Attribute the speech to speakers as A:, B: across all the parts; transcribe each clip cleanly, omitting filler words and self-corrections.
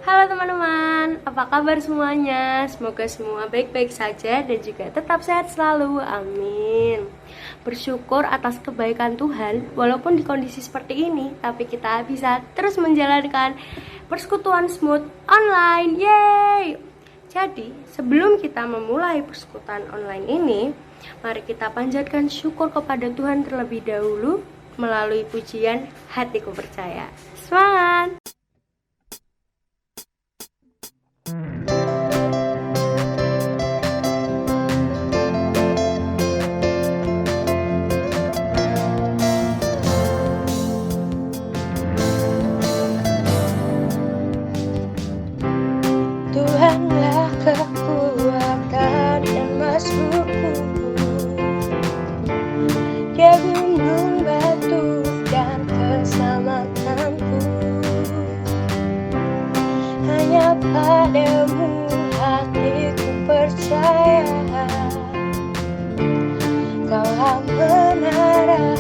A: Halo teman-teman, apa kabar semuanya? Semoga semua baik-baik saja dan juga tetap sehat selalu, amin. Bersyukur atas kebaikan Tuhan, walaupun di kondisi seperti ini, tapi kita bisa terus menjalankan persekutuan smooth online, yeay! Jadi, sebelum kita memulai persekutuan online ini, mari kita panjatkan syukur kepada Tuhan terlebih dahulu melalui pujian Hatiku Percaya. Semangat!
B: Tuhanlah kekuatan dan masukku, Dia gunung batu dan keselamatanku. Hanya padamu hatiku percaya, Kaulah menara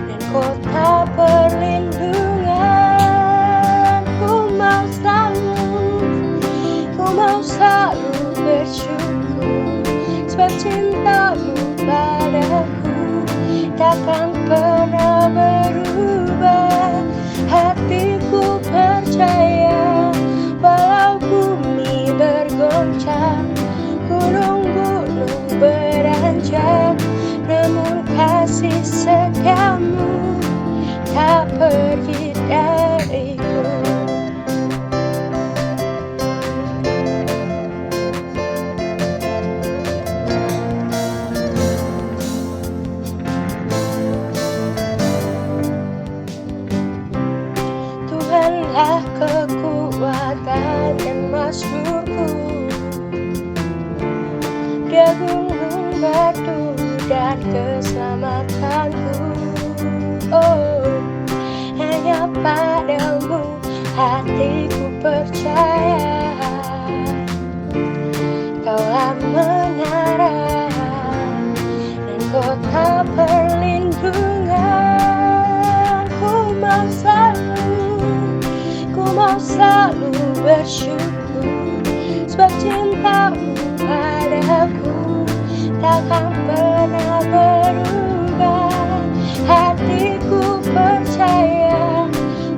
B: dan kota perlindungan. Ku mau selalu bersyukur, sebab cintamu padaku takkan pernah berubah. Hatiku percaya, walau bumi bergoncang, gunung-gunung beranjak, namun kasih setiamu tak pergi dariku. Tuhanlah kekuatan dan masukku, Dia gunung batu dan keselamatanku. Oh, hanya padamu hatiku percaya, Kaulah menara dan kota perlindungan. Ku mau selalu bersyukur, sebab cintamu padaku takkan pernah berubah. Hatiku percaya,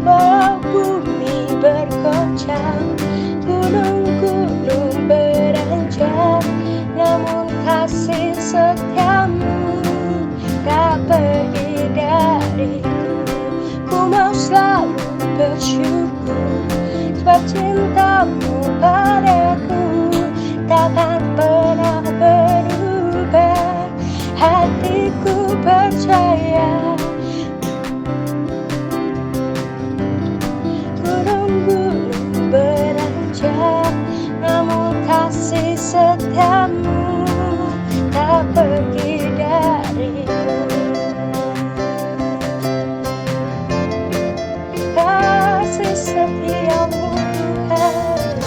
B: walau bumi bergoncang, gunung-gunung beranjak, namun kasih setiamu tak pergi dariku. Ku mau selalu bersyukur, sebab cintamu padaku takkan pernah berubah. Hatiku percaya, gunung-gunung beranjak, namun kasih setiamu tak pergi dariku. Kasih setiamu Tuhan.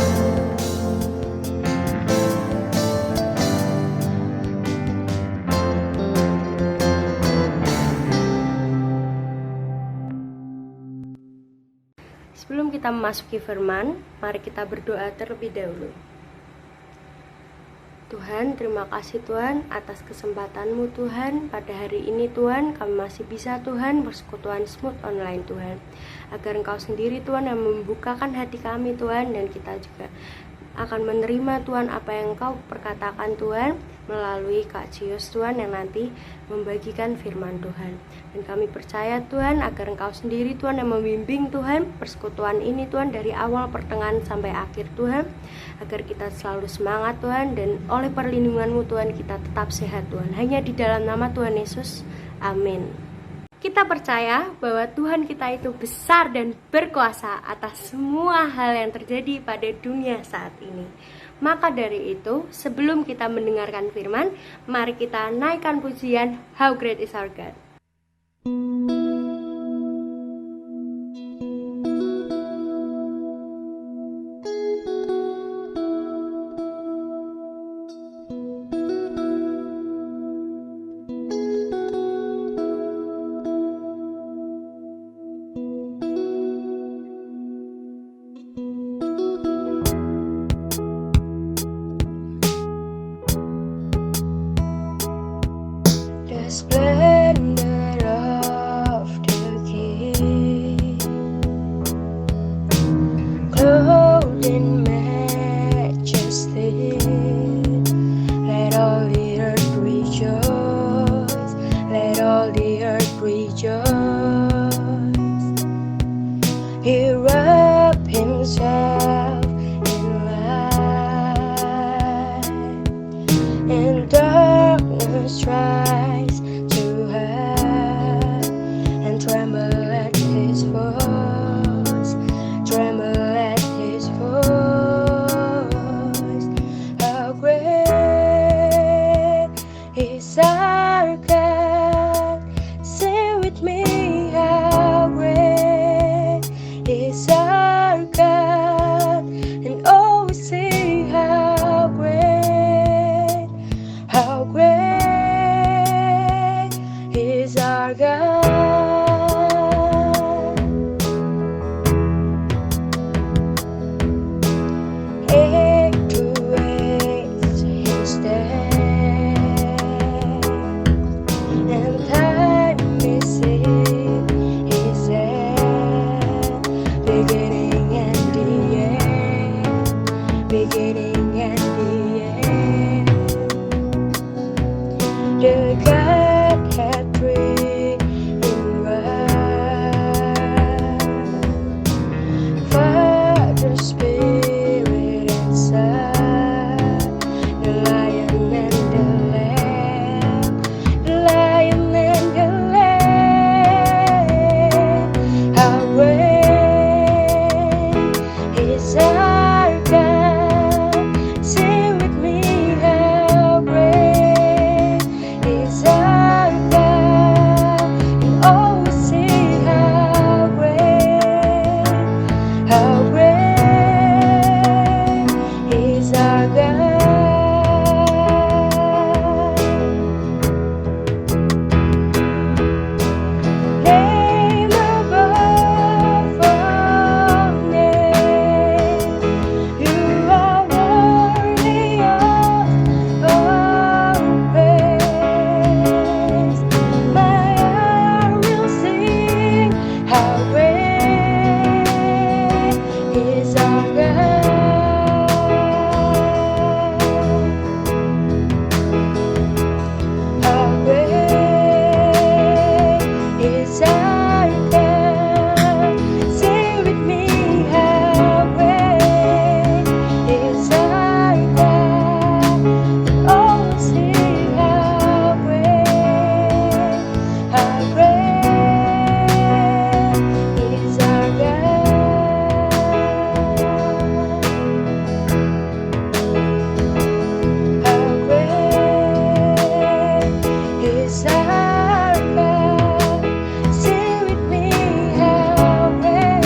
A: Sebelum kita memasuki firman, mari kita berdoa terlebih dahulu. Tuhan, terima kasih Tuhan atas kesempatan-Mu Tuhan. Pada hari ini Tuhan, kami masih bisa Tuhan persekutuan smooth online Tuhan. Agar Engkau sendiri Tuhan yang membukakan hati kami Tuhan, dan kita juga akan menerima Tuhan apa yang Engkau perkatakan Tuhan melalui Kak Cius Tuhan yang nanti membagikan firman Tuhan. Dan kami percaya Tuhan agar Engkau sendiri Tuhan yang membimbing Tuhan persekutuan ini Tuhan dari awal pertengahan sampai akhir Tuhan, agar kita selalu semangat Tuhan, dan oleh perlindungan-Mu Tuhan kita tetap sehat Tuhan. Hanya di dalam nama Tuhan Yesus, amin. Kita percaya bahwa Tuhan kita itu besar dan berkuasa atas semua hal yang terjadi pada dunia saat ini. Maka dari itu, sebelum kita mendengarkan firman, mari kita naikkan pujian How Great Is Our God.
B: splendor of the King. Clothed in majesty, let all the earth rejoice. Let all the earth rejoice. He wrapped himself in light, and darkness tries to hide, and tremble at his voice, tremble at his voice. How great is our God, sing with me, how great is our God, and oh we see how great is our God. Age to age he stands, and time is in his hand, beginning and the end, beginning and the end. The Godhead three in one, Father, Spirit, and Son, the Lion and the Lamb, the Lion and the Lamb. How great is our God, sing with me, how great is our God, and oh we see how great is our God. Name above all names, you are worthy of all praise. My heart will sing, how great is our God. How great is our God, sing with me, how great is our God, oh sing how great is our God. How great is our God, sing with me, how great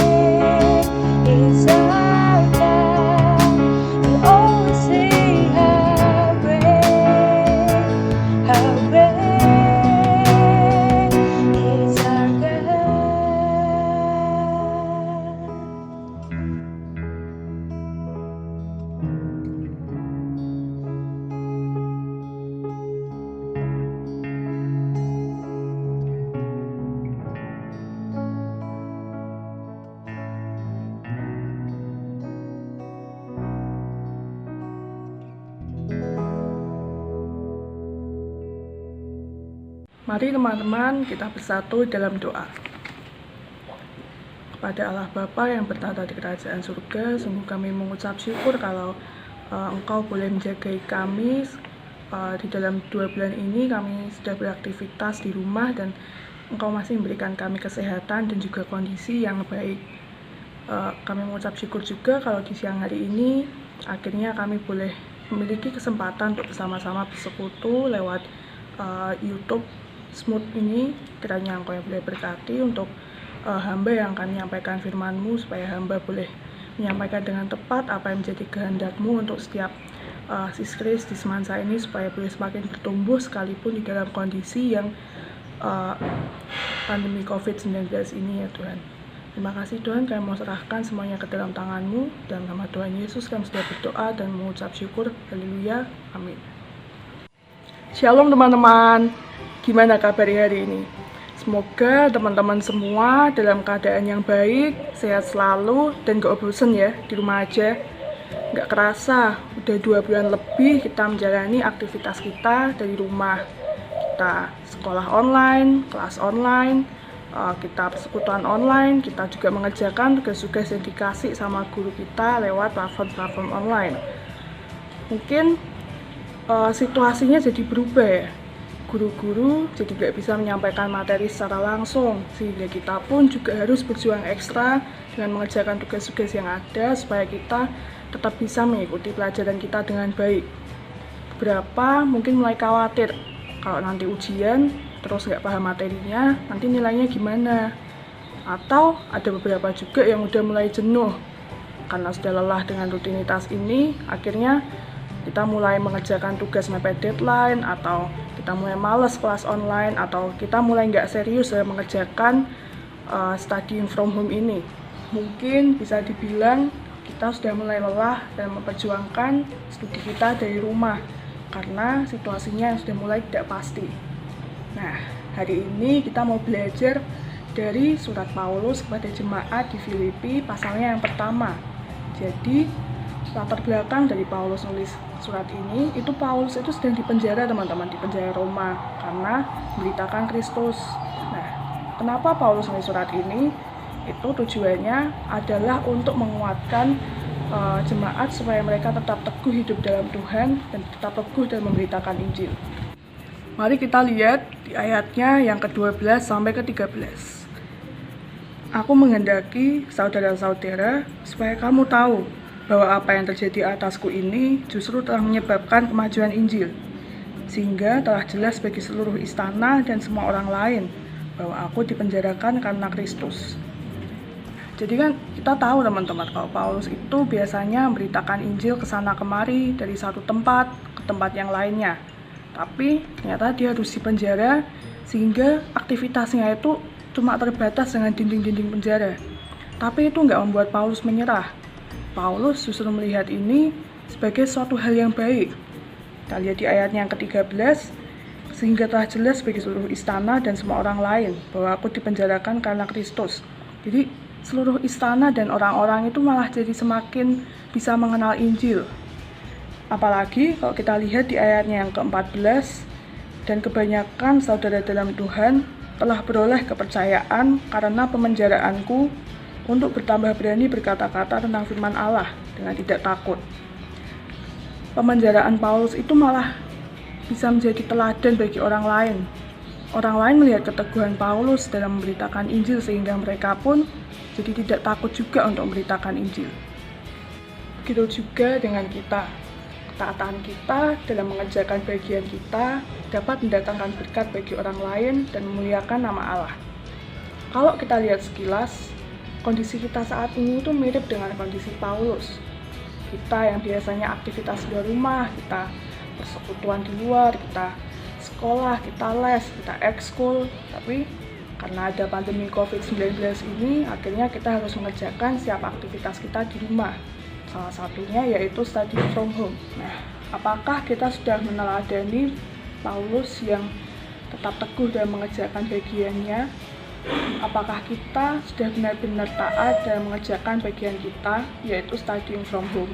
B: is our God, and oh we sing how great is our God.
C: Mari teman-teman kita bersatu dalam doa. Kepada Allah Bapa yang bertata di kerajaan surga, sungguh kami mengucap syukur kalau Engkau boleh menjagai kami di dalam 2 bulan ini. Kami sudah beraktivitas di rumah dan Engkau masih memberikan kami kesehatan dan juga kondisi yang baik. Kami mengucap syukur juga kalau di siang hari ini akhirnya kami boleh memiliki kesempatan untuk bersama-sama bersekutu lewat YouTube Smooth ini. Kiranya Engkau yang boleh berkati untuk hamba yang akan menyampaikan firman-Mu, supaya hamba boleh menyampaikan dengan tepat apa yang menjadi kehendak-Mu untuk setiap siskris di semansa ini, supaya boleh semakin bertumbuh sekalipun di dalam kondisi yang pandemi COVID-19 ini ya Tuhan. Terima kasih Tuhan, kami mau serahkan semuanya ke dalam tangan-Mu. Dalam nama Tuhan Yesus kami sudah berdoa dan mengucap syukur. Haleluya, amin. Shalom teman-teman, gimana kabarnya hari ini? Semoga teman-teman semua dalam keadaan yang baik, sehat selalu, dan gak bosen ya di rumah aja. Gak kerasa, udah 2 bulan lebih kita menjalani aktivitas kita dari rumah. Kita sekolah online, kelas online, kita persekutuan online, kita juga mengerjakan tugas-tugas yang dikasih sama guru kita lewat platform-platform online. Mungkin situasinya jadi berubah ya. Guru-guru jadi nggak bisa menyampaikan materi secara langsung, sehingga kita pun juga harus berjuang ekstra dengan mengerjakan tugas-tugas yang ada supaya kita tetap bisa mengikuti pelajaran kita dengan baik. Beberapa mungkin mulai khawatir kalau nanti ujian terus nggak paham materinya, nanti nilainya gimana. Atau ada beberapa juga yang udah mulai jenuh karena sudah lelah dengan rutinitas ini, akhirnya kita mulai mengerjakan tugas mepet deadline, atau kita mulai males kelas online, atau kita mulai nggak serius dalam mengerjakan studying from home ini. Mungkin bisa dibilang kita sudah mulai lelah dalam memperjuangkan studi kita dari rumah karena situasinya yang sudah mulai tidak pasti. Nah, hari ini kita mau belajar dari surat Paulus kepada jemaat di Filipi pasalnya yang pertama. Jadi latar belakang dari Paulus nulis surat ini, itu Paulus itu sedang dipenjara teman-teman, di penjara Roma karena memberitakan Kristus. Nah, kenapa Paulus nulis surat ini? Itu tujuannya adalah untuk menguatkan jemaat supaya mereka tetap teguh hidup dalam Tuhan dan tetap teguh dalam memberitakan Injil. Mari kita lihat di ayatnya yang ke-12 sampai ke-13. Aku menghendaki saudara-saudara supaya kamu tahu bahwa apa yang terjadi atasku ini justru telah menyebabkan kemajuan Injil, sehingga telah jelas bagi seluruh istana dan semua orang lain bahwa aku dipenjarakan karena Kristus. Jadi kan kita tahu teman-teman kalau Paulus itu biasanya memberitakan Injil ke sana kemari dari satu tempat ke tempat yang lainnya. Tapi ternyata dia harus dipenjara sehingga aktivitasnya itu cuma terbatas dengan dinding-dinding penjara. Tapi itu nggak membuat Paulus menyerah. Paulus justru melihat ini sebagai suatu hal yang baik. Kita lihat di ayatnya yang ke-13, sehingga telah jelas bagi seluruh istana dan semua orang lain bahwa aku dipenjarakan karena Kristus. Jadi seluruh istana dan orang-orang itu malah jadi semakin bisa mengenal Injil. Apalagi kalau kita lihat di ayatnya yang ke-14, dan kebanyakan saudara dalam Tuhan telah beroleh kepercayaan karena pemenjaraanku, untuk bertambah berani berkata-kata tentang firman Allah dengan tidak takut. Pemenjaraan Paulus itu malah bisa menjadi teladan bagi orang lain. Orang lain melihat keteguhan Paulus dalam memberitakan Injil sehingga mereka pun jadi tidak takut juga untuk memberitakan Injil. Begitu juga dengan kita. Ketaatan kita dalam mengerjakan bagian kita dapat mendatangkan berkat bagi orang lain dan memuliakan nama Allah. Kalau kita lihat sekilas, kondisi kita saat ini itu mirip dengan kondisi Paulus. Kita yang biasanya aktivitas di luar rumah, kita persekutuan di luar, kita sekolah, kita les, kita ekskul. Tapi karena ada pandemi COVID-19 ini, akhirnya kita harus mengerjakan setiap aktivitas kita di rumah. Salah satunya yaitu study from home. Nah, apakah kita sudah meneladani Paulus yang tetap teguh dalam mengerjakan bagiannya? Apakah kita sudah benar-benar taat dalam mengerjakan bagian kita, yaitu studying from home?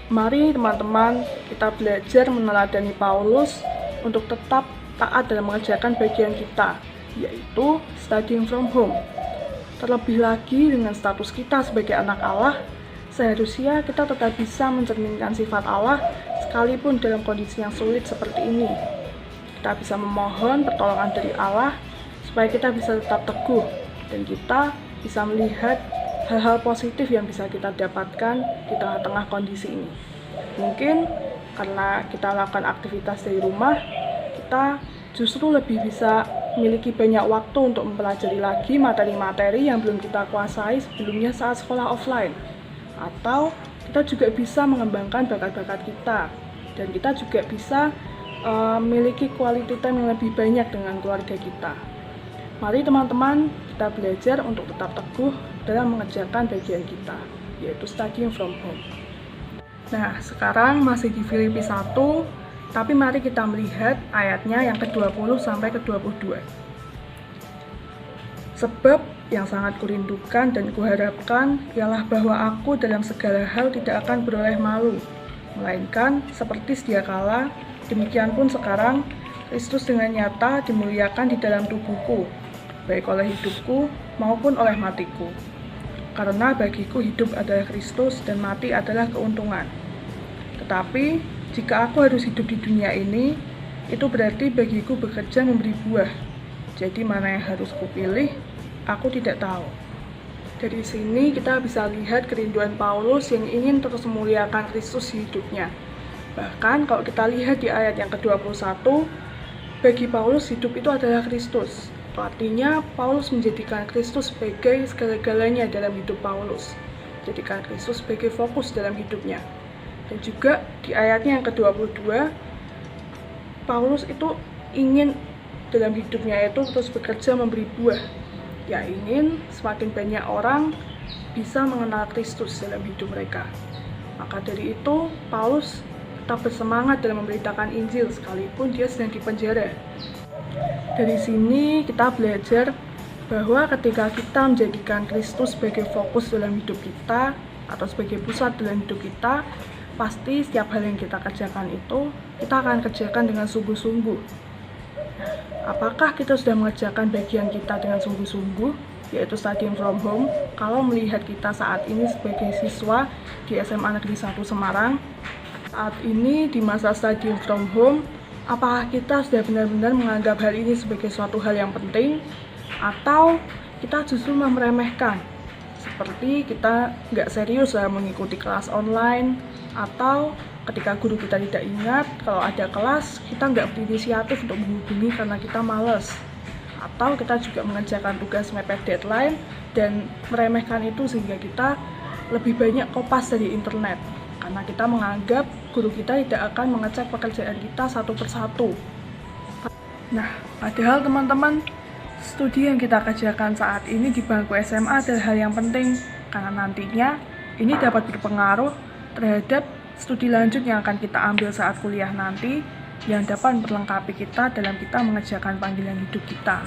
C: Mari teman-teman kita belajar meneladani Paulus untuk tetap taat dalam mengerjakan bagian kita, yaitu studying from home. Terlebih lagi dengan status kita sebagai anak Allah, seharusnya kita tetap bisa mencerminkan sifat Allah sekalipun dalam kondisi yang sulit seperti ini. Kita bisa memohon pertolongan dari Allah supaya kita bisa tetap teguh dan kita bisa melihat hal-hal positif yang bisa kita dapatkan di tengah-tengah kondisi ini. Mungkin karena kita lakukan aktivitas dari rumah, kita justru lebih bisa memiliki banyak waktu untuk mempelajari lagi materi-materi yang belum kita kuasai sebelumnya saat sekolah offline. Atau kita juga bisa mengembangkan bakat-bakat kita dan kita juga bisa memiliki quality time yang lebih banyak dengan keluarga kita. Mari teman-teman kita belajar untuk tetap teguh dalam mengerjakan bagian kita, yaitu studying from home. Nah, sekarang masih di Filipi 1, Tapi mari kita melihat ayatnya yang ke-20 sampai ke-22. Sebab yang sangat kurindukan dan kuharapkan ialah bahwa aku dalam segala hal tidak akan beroleh malu, melainkan seperti sedia kala, demikian pun sekarang, Kristus dengan nyata dimuliakan di dalam tubuhku, baik oleh hidupku maupun oleh matiku. Karena bagiku hidup adalah Kristus dan mati adalah keuntungan. Tetapi, jika aku harus hidup di dunia ini, itu berarti bagiku bekerja memberi buah. Jadi mana yang harus kupilih? Aku tidak tahu. Dari sini kita bisa lihat kerinduan Paulus yang ingin terus memuliakan Kristus di hidupnya. Bahkan kalau kita lihat di ayat yang ke-21, bagi Paulus hidup itu adalah Kristus. Artinya Paulus menjadikan Kristus sebagai segala-galanya dalam hidup Paulus. Jadikan Kristus sebagai fokus dalam hidupnya. Dan juga di ayatnya yang ke-22, Paulus itu ingin dalam hidupnya itu terus bekerja memberi buah. Ya, ingin semakin banyak orang bisa mengenal Kristus dalam hidup mereka. Maka dari itu, Paulus tetap bersemangat dalam memberitakan Injil sekalipun dia sedang dipenjara. Dari sini kita belajar bahwa ketika kita menjadikan Kristus sebagai fokus dalam hidup kita atau sebagai pusat dalam hidup kita, pasti setiap hal yang kita kerjakan itu kita akan kerjakan dengan sungguh-sungguh. Apakah kita sudah mengerjakan bagian kita dengan sungguh-sungguh, yaitu studying from home? Kalau melihat kita saat ini sebagai siswa di SMA Negeri 1 Semarang, saat ini di masa studying from home, apakah kita sudah benar-benar menganggap hal ini sebagai suatu hal yang penting, atau kita justru meremehkan? Seperti kita nggak serius dalam mengikuti kelas online, atau ketika guru kita tidak ingat, kalau ada kelas, kita nggak berinisiatif untuk menghubungi karena kita malas. Atau kita juga mengerjakan tugas mepet deadline dan meremehkan itu sehingga kita lebih banyak kopas dari internet. Karena kita menganggap guru kita tidak akan mengecek pekerjaan kita satu persatu. Nah, padahal teman-teman, studi yang kita kerjakan saat ini di bangku SMA adalah hal yang penting. Karena nantinya ini dapat berpengaruh terhadap studi lanjut yang akan kita ambil saat kuliah nanti, yang dapat memperlengkapi kita dalam kita mengerjakan panggilan hidup kita.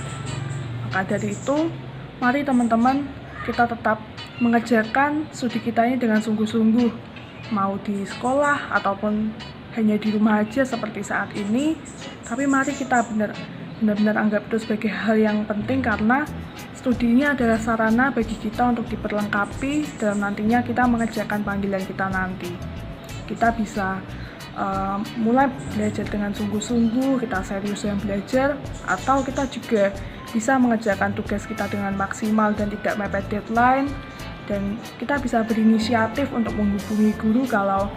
C: Maka dari itu, mari teman-teman kita tetap mengerjakan studi kita ini dengan sungguh-sungguh, mau di sekolah ataupun hanya di rumah aja seperti saat ini. Tapi mari kita benar-benar anggap itu sebagai hal yang penting, karena studi ini adalah sarana bagi kita untuk diperlengkapi dalam nantinya kita mengerjakan panggilan kita nanti. Kita bisa mulai belajar dengan sungguh-sungguh, kita serius dalam belajar, atau kita juga bisa mengerjakan tugas kita dengan maksimal dan tidak mepet deadline, dan kita bisa berinisiatif untuk menghubungi guru kalau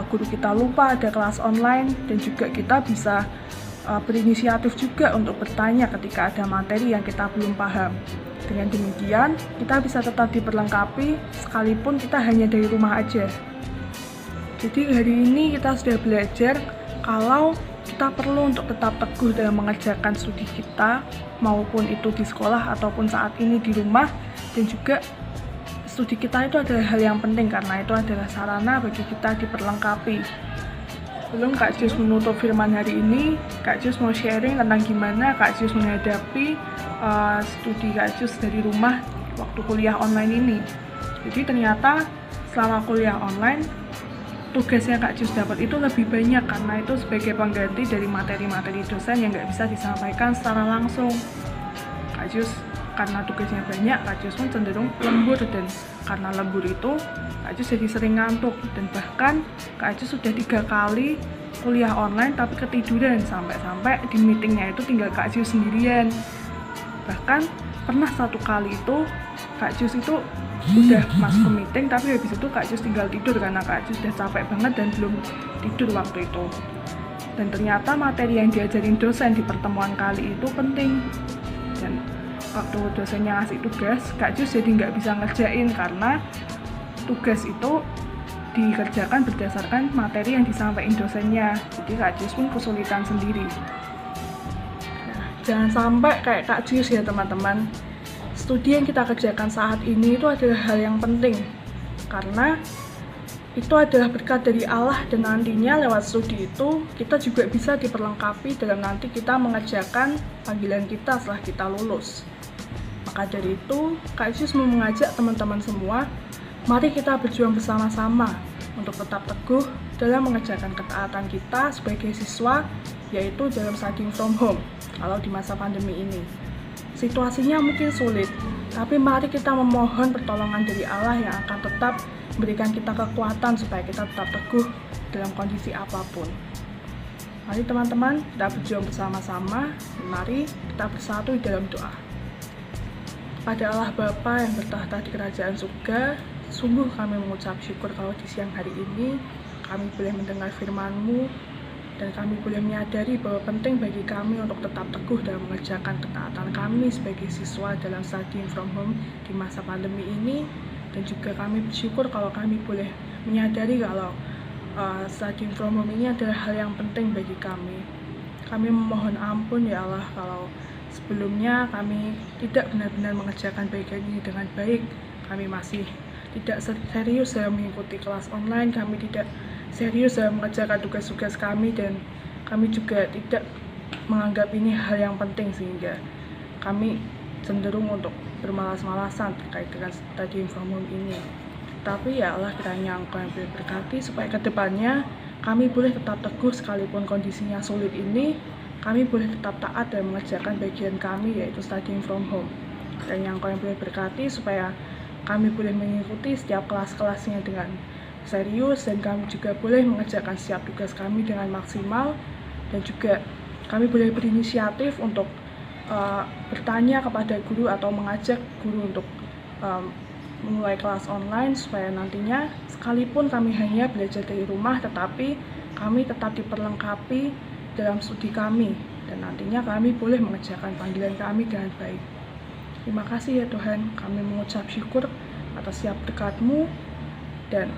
C: guru kita lupa ada kelas online, dan juga kita bisa berinisiatif juga untuk bertanya ketika ada materi yang kita belum paham. Dengan demikian, kita bisa tetap diperlengkapi sekalipun kita hanya dari rumah aja. Jadi hari ini kita sudah belajar kalau kita perlu untuk tetap teguh dalam mengerjakan studi kita, maupun itu di sekolah ataupun saat ini di rumah, dan juga studi kita itu adalah hal yang penting karena itu adalah sarana bagi kita diperlengkapi. Sebelum Kak Jus menutup firman hari ini, Kak Jus mau sharing tentang gimana Kak Jus menghadapi studi Kak Jus dari rumah waktu kuliah online ini. Jadi ternyata selama kuliah online, tugas yang Kak Jus dapat itu lebih banyak karena itu sebagai pengganti dari materi-materi dosen yang nggak bisa disampaikan secara langsung. Kak Jus karena tugasnya banyak, Kak Jus pun cenderung lembur, dan karena lembur itu Kak Jus jadi sering ngantuk, dan bahkan Kak Jus sudah 3 kali kuliah online tapi ketiduran, sampai-sampai di meetingnya itu tinggal Kak Jus sendirian. Bahkan pernah 1 kali itu Kak Jus itu udah masuk ke meeting, tapi habis itu Kak Jus tinggal tidur karena Kak Jus udah capek banget dan belum tidur waktu itu. Dan ternyata materi yang diajarin dosen di pertemuan kali itu penting, dan waktu dosennya ngasih tugas, Kak Jus jadi nggak bisa ngerjain karena tugas itu dikerjakan berdasarkan materi yang disampaikan dosennya. Jadi Kak Jus pun kesulitan sendiri. Nah, jangan sampai kayak Kak Jus ya teman-teman. Studi yang kita kerjakan saat ini itu adalah hal yang penting, karena itu adalah berkat dari Allah, dan nantinya lewat studi itu kita juga bisa diperlengkapi dalam nanti kita mengerjakan panggilan kita setelah kita lulus. Maka dari itu, Kak Yesus mau mengajak teman-teman semua, mari kita berjuang bersama-sama untuk tetap teguh dalam mengerjakan ketaatan kita sebagai siswa, yaitu dalam studying from home, kalau di masa pandemi ini. Situasinya mungkin sulit, tapi mari kita memohon pertolongan dari Allah yang akan tetap memberikan kita kekuatan supaya kita tetap teguh dalam kondisi apapun. Mari teman-teman, kita berjuang bersama-sama, dan mari kita bersatu di dalam doa. Pada Allah Bapa yang bertahta di kerajaan surga, sungguh kami mengucap syukur kalau di siang hari ini kami boleh mendengar firman-Mu, dan kami boleh menyadari bahwa penting bagi kami untuk tetap teguh dalam mengerjakan ketaatan kami sebagai siswa dalam studying from home di masa pandemi ini. Dan juga kami bersyukur kalau kami boleh menyadari kalau studying from home ini adalah hal yang penting bagi kami. Kami memohon ampun ya Allah kalau sebelumnya kami tidak benar-benar mengerjakan bagian ini dengan baik. Kami masih tidak serius dalam mengikuti kelas online, kami tidak serius dalam mengerjakan tugas-tugas kami, dan kami juga tidak menganggap ini hal yang penting sehingga kami cenderung untuk bermalas-malasan terkait dengan studying from home ini. Tapi ya Allah, kiranya Engkau yang boleh berkati supaya kedepannya kami boleh tetap teguh sekalipun kondisinya sulit ini, kami boleh tetap taat dan mengerjakan bagian kami, yaitu studying from home. Kiranya Engkau yang boleh berkati supaya kami boleh mengikuti setiap kelas-kelasnya dengan serius, dan kami juga boleh mengerjakan setiap tugas kami dengan maksimal, dan juga kami boleh berinisiatif untuk bertanya kepada guru atau mengajak guru untuk memulai kelas online, supaya nantinya sekalipun kami hanya belajar dari rumah, tetapi kami tetap diperlengkapi dalam studi kami, dan nantinya kami boleh mengerjakan panggilan kami dengan baik. Terima kasih ya Tuhan, kami mengucap syukur atas setiap berkat-Mu, dan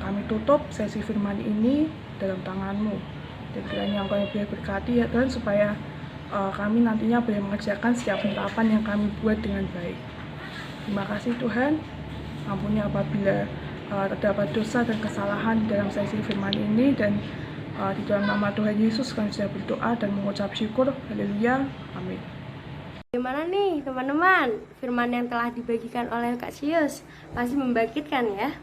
C: kami tutup sesi firman ini dalam tangan-Mu. Dan kiranya Engkau yang boleh berkati ya Tuhan, supaya kami nantinya boleh mengerjakan setiap ungkapan yang kami buat dengan baik. Terima kasih Tuhan, ampuni apabila terdapat dosa dan kesalahan dalam sesi firman ini, dan di dalam nama Tuhan Yesus kami sudah berdoa dan mengucap syukur. Haleluya, amin.
A: Gimana nih teman-teman, firman yang telah dibagikan oleh Kak Sius pasti membangkitkan ya.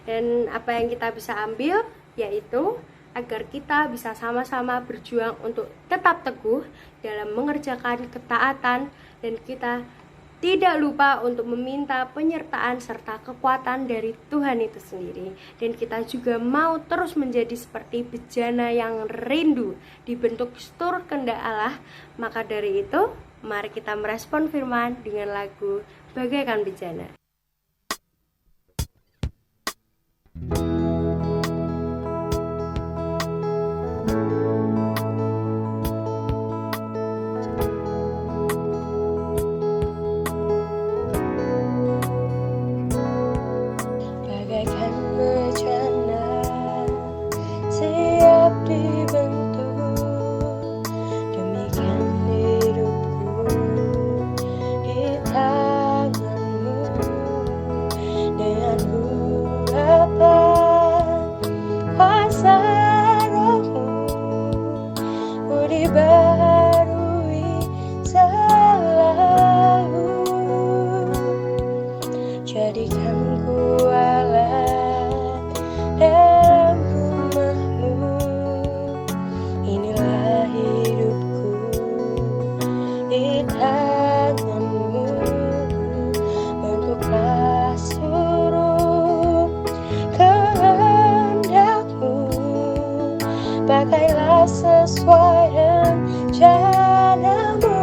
A: Dan apa yang kita bisa ambil yaitu agar kita bisa sama-sama berjuang untuk tetap teguh dalam mengerjakan ketaatan, dan kita tidak lupa untuk meminta penyertaan serta kekuatan dari Tuhan itu sendiri. Dan kita juga mau terus menjadi seperti bejana yang rindu dibentuk seturut kehendak Allah. Maka dari itu, mari kita merespon firman dengan lagu Bagaikan Bejana.
B: Bagaikan bejana siap dibentuk, demikian hidupku di tangan-Mu. Dengan urapan kuasa Roh-Mu, ku dibarui selalu. Jadikan ku alat dalam rumah-Mu, inilah hidupku di tangan-Mu. Bentuklah seluruh kehendak-Mu, pakailah sesuai rencana-Mu.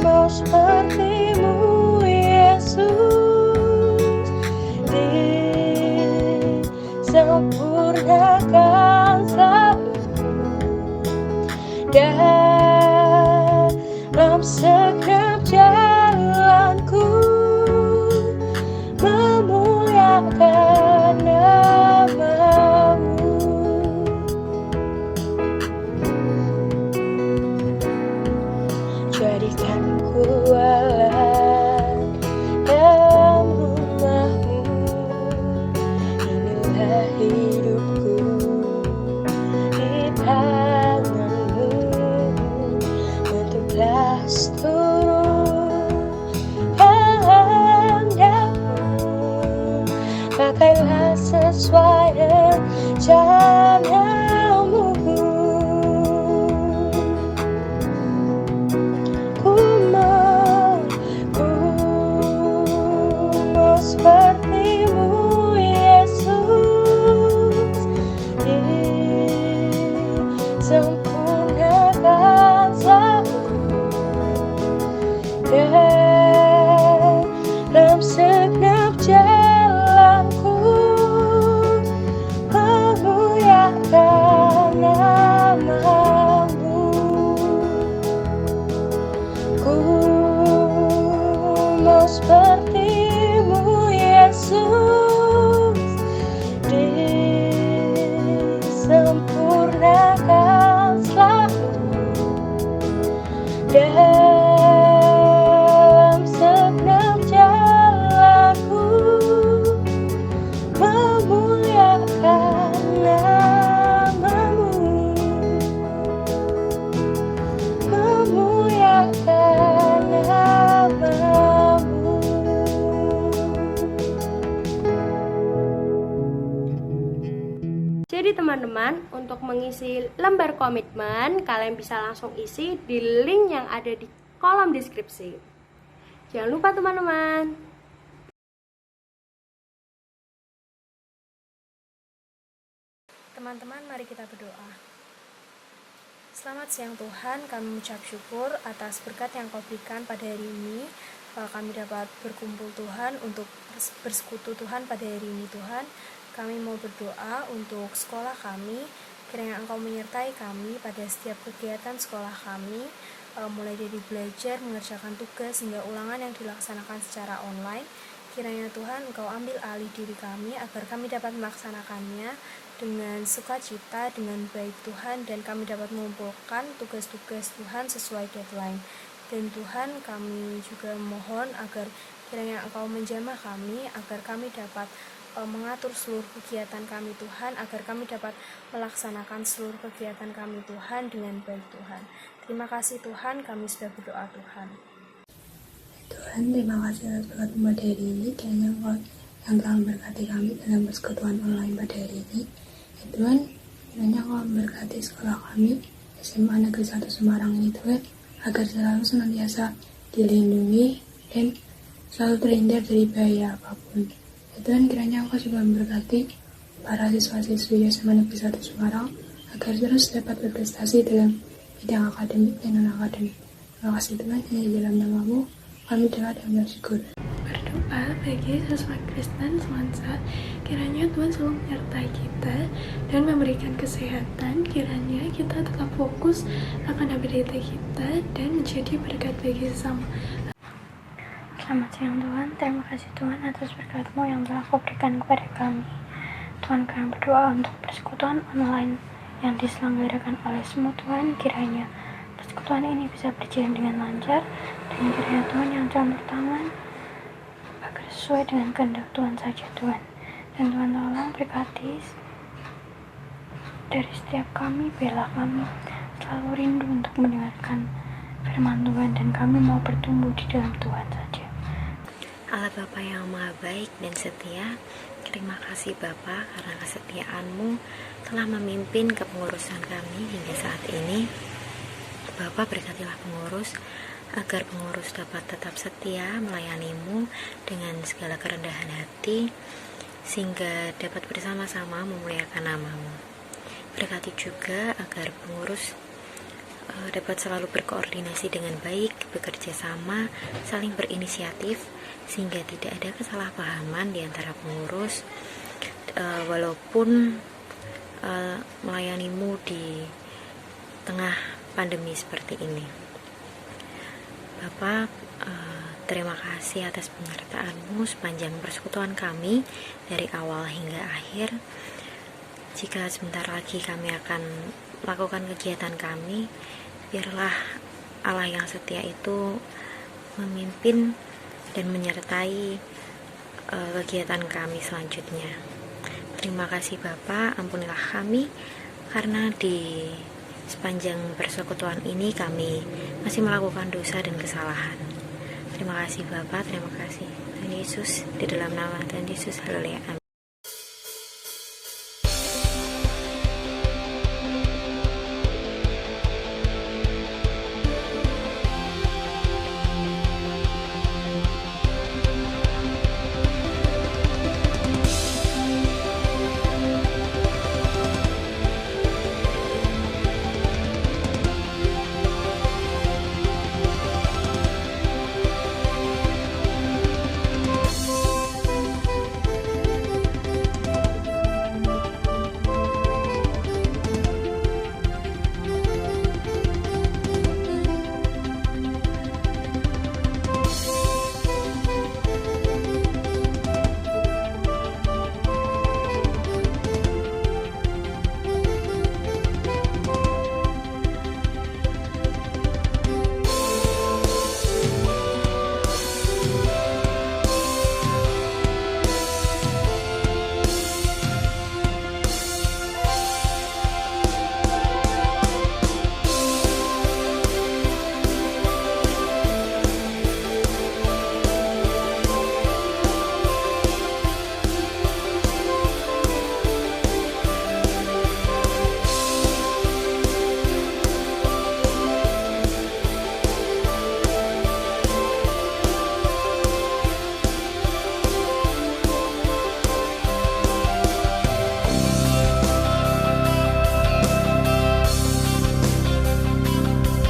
B: Mau seperti-Mu Yesus, disempurnakan selalu dalam segenap jalanku, memuliakan mau sepertimu Yesus, disempurnakan selalu dalam segenap jalanku, memuliakan namamu, memuliakan namamu.
A: Jadi teman-teman, untuk mengisi lembar komitmen, kalian bisa langsung isi di link yang ada di kolom deskripsi. Jangan lupa teman-teman.
D: Teman-teman, mari kita berdoa. Selamat siang Tuhan, kami mengucap syukur atas berkat yang Kau berikan pada hari ini. Kami dapat berkumpul Tuhan untuk bersekutu Tuhan pada hari ini Tuhan. Kami mau berdoa untuk sekolah kami, kiranya Engkau menyertai kami pada setiap kegiatan sekolah kami, mulai dari belajar, mengerjakan tugas, hingga ulangan yang dilaksanakan secara online. Kiranya Tuhan Engkau ambil alih diri kami agar kami dapat melaksanakannya dengan sukacita, dengan baik Tuhan, dan kami dapat mengumpulkan tugas-tugas Tuhan sesuai deadline. Dan Tuhan, kami juga mohon agar kiranya Engkau menjamah kami, agar kami dapat mengatur seluruh kegiatan kami Tuhan, agar kami dapat melaksanakan seluruh kegiatan kami Tuhan dengan baik Tuhan. Terima kasih Tuhan, kami sudah berdoa Tuhan.
E: Tuhan, terima kasih atas berkat pada hari ini, kiranya Engkau yang telah memberkati kami dalam persekutuan online pada hari ini. Ya Tuhan, kiranya Engkau memberkati sekolah kami, SMA Negeri 1 Semarang ini Tuhan, agar selalu senantiasa dilindungi dan selalu terhindar dari bahaya apapun. Ya Tuhan, kiranya Engkau juga memberkati para siswa-siswi SMA Negeri 1 Semarang agar terus dapat berprestasi dalam bidang akademik dan non-akademik. Terima kasih Tuhan, hanya di dalam nama-Mu kami doa dan bersyukur.
F: Berdoa bagi siswa Kristen semansa, kiranya Tuhan selalu menyertai kita dan memberikan kesehatan, kiranya kita tetap fokus akan ability kita dan menjadi berkat bagi sesama.
G: Selamat siang Tuhan, terima kasih Tuhan atas berkat-Mu yang telah Kau berikan kepada kami. Tuhan, kami berdoa untuk persekutuan online yang diselenggarakan oleh semua Tuhan, kiranya persekutuan ini bisa berjalan dengan lancar, dan kiranya Tuhan yang campur tangan agar sesuai dengan kehendak Tuhan saja Tuhan. Dan Tuhan tolong berkati dari setiap kami, biarlah kami selalu rindu untuk mendengarkan firman Tuhan, dan kami mau bertumbuh di dalam Tuhan saja.
H: Allah Bapa yang maha baik dan setia, terima kasih Bapa karena kesetiaan-Mu telah memimpin kepengurusan kami hingga saat ini. Bapa, berkatilah pengurus agar pengurus dapat tetap setia melayani-Mu dengan segala kerendahan hati, sehingga dapat bersama-sama memuliakan nama-Mu. Berkati juga agar pengurus dapat selalu berkoordinasi dengan baik, bekerja sama, saling berinisiatif, sehingga tidak ada kesalahpahaman di antara pengurus, walaupun melayani-Mu di tengah pandemi seperti ini. Bapak, terima kasih atas penyertaan-Mu sepanjang persekutuan kami dari awal hingga akhir. Jika sebentar lagi kami akan melakukan kegiatan kami, biarlah Allah yang setia itu memimpin dan menyertai kegiatan kami selanjutnya. Terima kasih Bapak, ampunilah kami karena di sepanjang persekutuan ini kami masih melakukan dosa dan kesalahan. Terima kasih Bapak, terima kasih Tuhan Yesus, di dalam nama Tuhan Yesus, haleluya, amin.